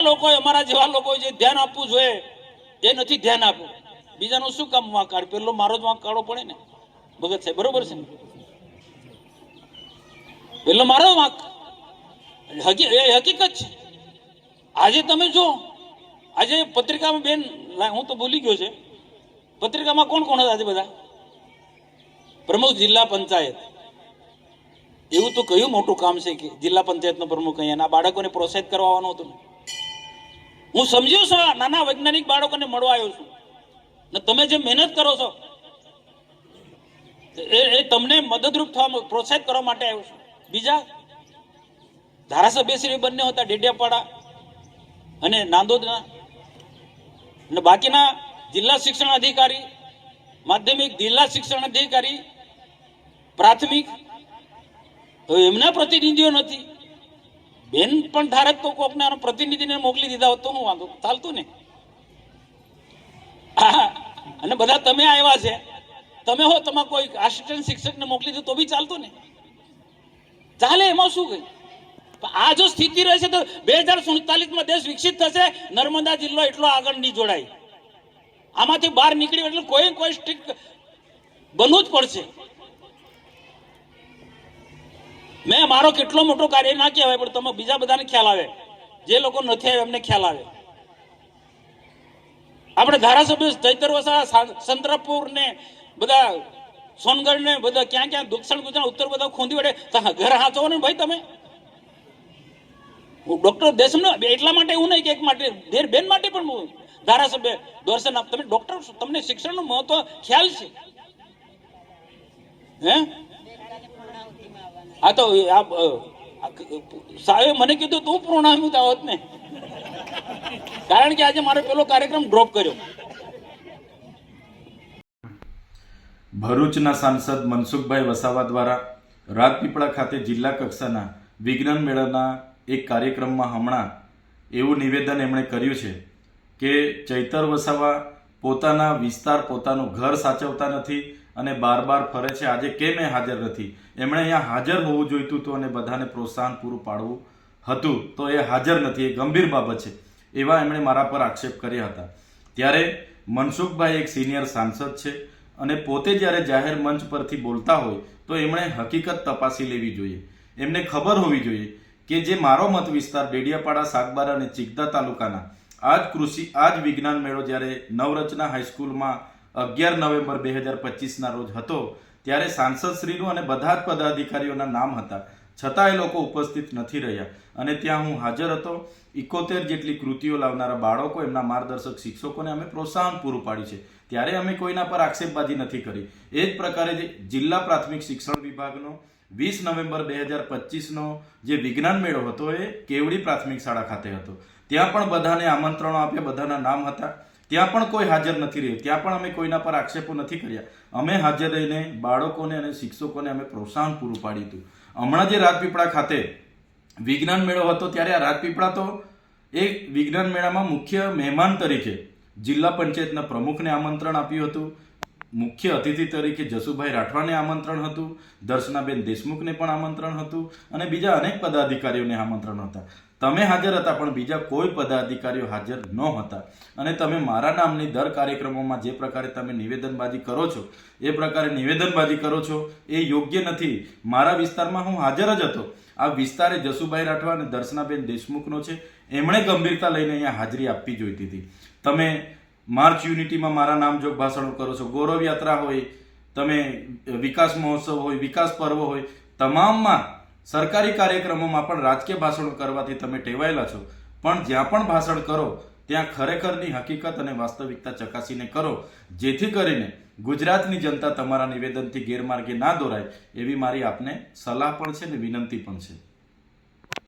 લોકોએ અમારા જેવા લોકોએ જે ધ્યાન આપવું જોઈએ એ નથી ધ્યાન આપવું. બીજાનું શું કામ વાંક કાઢ, પેલો મારો જ વાંક કાઢવો પડે ને ભગત સાહેબ, બરોબર છે ને? પેલો મારો વાંક હકીકત છે. આજે તમે જો, આજે પત્રિકામાં બેન, હું તો ભૂલી ગયો છે, પત્રિકામાં કોણ કોણ હતા આજે બધા? પ્રમુખ જિલ્લા પંચાયત. એવું તો કયું મોટું કામ છે કે જિલ્લા પંચાયતનો પ્રમુખ અહીંયા બાળકોને પ્રોત્સાહિત કરવાનું હતું. હું સમજ્યો છું, નાના વૈજ્ઞાનિક બાળકોને મળવા આવ્યો છું ને તમે જે મહેનત કરો છો એ તમને મદદરૂપ થવા, પ્રોત્સાહિત કરવા માટે આવ્યો છું. બીજા ધારાસભ્યશ્રી બંને હતા, ડેડિયાપાડા અને નાંદોદના, અને બાકીના જિલ્લા શિક્ષણ અધિકારી, માધ્યમિક જિલ્લા શિક્ષણ અધિકારી, પ્રાથમિક, તો એમના પ્રતિનિધિઓ નથી. બેન પણ ધારક તો કોકના પ્રતિનિધિને મોકલી દીધા હોત તો હું વાંધો, ચાલતું ને? અને બધા તમે આવ્યા છે, તમે હો, તમારે કોઈ આસિસ્ટન્ટ શિક્ષકને મોકલી દો તો બી ચાલતું ને? ચાલે, એમાં શું કઈ? આ જો સ્થિતિ રહેશે તો 2047માં દેશ વિકસિત થશે. નર્મદા જિલ્લો એટલો આગળ નહીં જોડાય. આમાંથી બહાર નીકળી એટલે કોઈ સ્ટ્રિક્ટ બનવું જ પડશે. મેં મારો કેટલો મોટો કાર્ય ના કહેવાય, પણ તમે બીજા બધાને ખ્યાલ આવે, જે લોકો નથી આવ્યા એમને ખ્યાલ આવે. આપણે ધારાસભ્ય ચૈતર વસાવા, સંતરાપુર ને બધા સોનગઢ ને બધા ક્યાં દક્ષિણ ગુજરાત, ઉત્તર બધા ખોંદી વડે ઘર હાચવો ને ભાઈ તમે. હું ડોક્ટર દેશમનો એટલા માટે એવું નહીં કે એક માટે બેન માટે પણ હું ધારાસભ્ય દર્શન આપ. તમે ડોક્ટર છો, તમને શિક્ષણનું મહત્વ ખ્યાલ છે. હે હા, તો સાહેબ મને કીધું તું પૂર્ણાહુતિ આવત ને, કારણ કે આજે મારો પેલો કાર્યક્રમ ડ્રોપ કર્યો. ભરૂચના સાંસદ મનસુખભાઈ વસાવા દ્વારા રાજપીપળા ખાતે જિલ્લા કક્ષાના વિજ્ઞાન મેળાના એક કાર્યક્રમમાં હમણાં એવું નિવેદન એમણે કર્યું છે કે ચૈતર વસાવા પોતાના વિસ્તાર, પોતાનું ઘર સાચવતા નથી અને બાર ફરે છે. આજે કેમ એ હાજર નથી? એમણે અહીંયા હાજર હોવું જોઈતું હતું અને બધાને પ્રોત્સાહન પૂરું પાડવું હતું, તો એ હાજર નથી. એ ગંભીર બાબત છે, એવા એમણે મારા પર આક્ષેપ કર્યા હતા. ત્યારે મનસુખભાઈ એક સિનિયર સાંસદ છે અને પોતે જ્યારે જાહેર મંચ પરથી બોલતા હોય તો એમણે હકીકત તપાસી લેવી જોઈએ. એમને ખબર હોવી જોઈએ કે જે મારો મત વિસ્તાર ડેડિયાપાડા, સાગબારા અને ચિકદા તાલુકાના આ જ વિજ્ઞાન મેળો જ્યારે નવરચના હાઈસ્કૂલમાં 11 નવેમ્બર 2025ના રોજ હતો, ત્યારે સાંસદશ્રીનું અને બધા જ પદાધિકારીઓના નામ હતા, છતાં એ લોકો ઉપસ્થિત નથી રહ્યા. અને ત્યાં હું હાજર હતો. 71 જેટલી કૃતિઓ લાવનારા બાળકો, એમના માર્ગદર્શક શિક્ષકોને અમે પ્રોત્સાહન પૂરું પાડ્યું છે. ત્યારે અમે કોઈના પર આક્ષેપબાજી નથી કરી. એ જ પ્રકારે જિલ્લા પ્રાથમિક શિક્ષણ વિભાગનો 20 નવેમ્બર 2025નો જે વિજ્ઞાન મેળો હતો એ કેવડી પ્રાથમિક શાળા ખાતે હતો. ત્યાં પણ બધાને આમંત્રણો આપ્યા, બધાના નામ હતા, ત્યાં પણ કોઈ હાજર નથી રહ્યું. ત્યાં પણ અમે કોઈના પર આક્ષેપો નથી કર્યા. અમે હાજર રહીને બાળકોને અને શિક્ષકોને અમે પ્રોત્સાહન પૂરું પાડ્યું હતું. હમણાં જે રાજપીપળા ખાતે વિજ્ઞાન મેળો હતો, ત્યારે આ રાજપીપળા તો એ વિજ્ઞાન મેળામાં મુખ્ય મહેમાન તરીકે જિલ્લા પંચાયતના પ્રમુખને આમંત્રણ આપ્યું હતું. મુખ્ય અતિથિ તરીકે જસુભાઈ રાઠવાને આમંત્રણ હતું, દર્શનાબેન દેશમુખને પણ આમંત્રણ હતું અને બીજા અનેક પદાધિકારીઓને આમંત્રણ હતા. તમે હાજર હતા, પણ બીજા કોઈ પદાધિકારીઓ હાજર ન હતા. અને તમે મારા નામની દર કાર્યક્રમોમાં જે પ્રકારે તમે નિવેદનબાજી કરો છો, એ પ્રકારે નિવેદનબાજી કરો છો એ યોગ્ય નથી. મારા વિસ્તારમાં હું હાજર જ હતો. આ વિસ્તાર એ જસુભાઈ રાઠવા અને દર્શનાબેન દેશમુખનો છે. એમણે ગંભીરતા લઈને અહીંયા હાજરી આપવી જોઈતી હતી. તમે માર્ચ યુનિટીમાં મારા નામજોગ ભાષણો કરો છો, ગૌરવ યાત્રા હોય, તમે વિકાસ મહોત્સવ હોય, વિકાસ પર્વ હોય, તમામમાં સરકારી કાર્યક્રમોમાં પણ રાજકીય ભાષણો કરવાથી તમે ટેવાયેલા છો. પણ જ્યાં પણ ભાષણ કરો ત્યાં ખરેખરની હકીકત અને વાસ્તવિકતા ચકાસીને કરો, જેથી કરીને ગુજરાતની જનતા તમારા નિવેદનથી ગેરમાર્ગે ના દોરાય. એવી મારી આપને સલાહ પણ છે ને વિનંતી પણ છે.